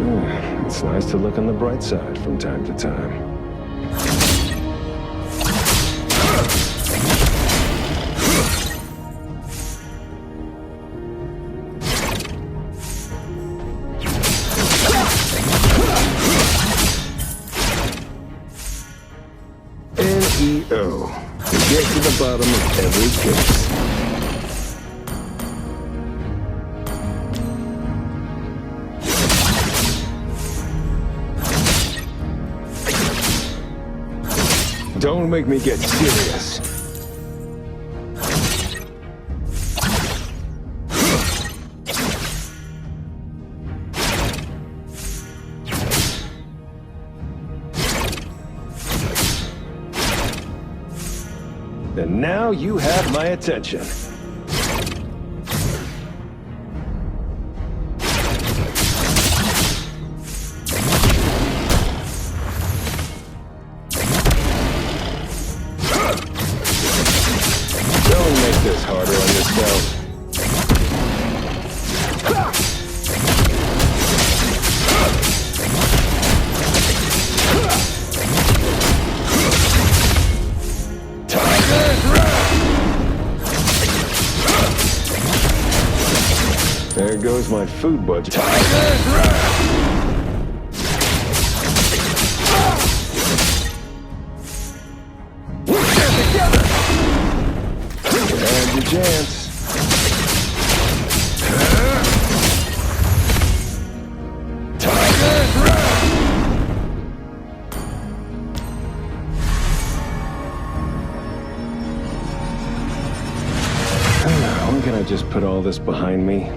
It's nice to look on the bright side from time to time. N-E-O. Get to the bottom of every case. Don't make me get serious. And now you have my attention. Don't make this harder on yourself. There goes my food budget. We'll stand together! You had your chance. When can I just put all this behind me?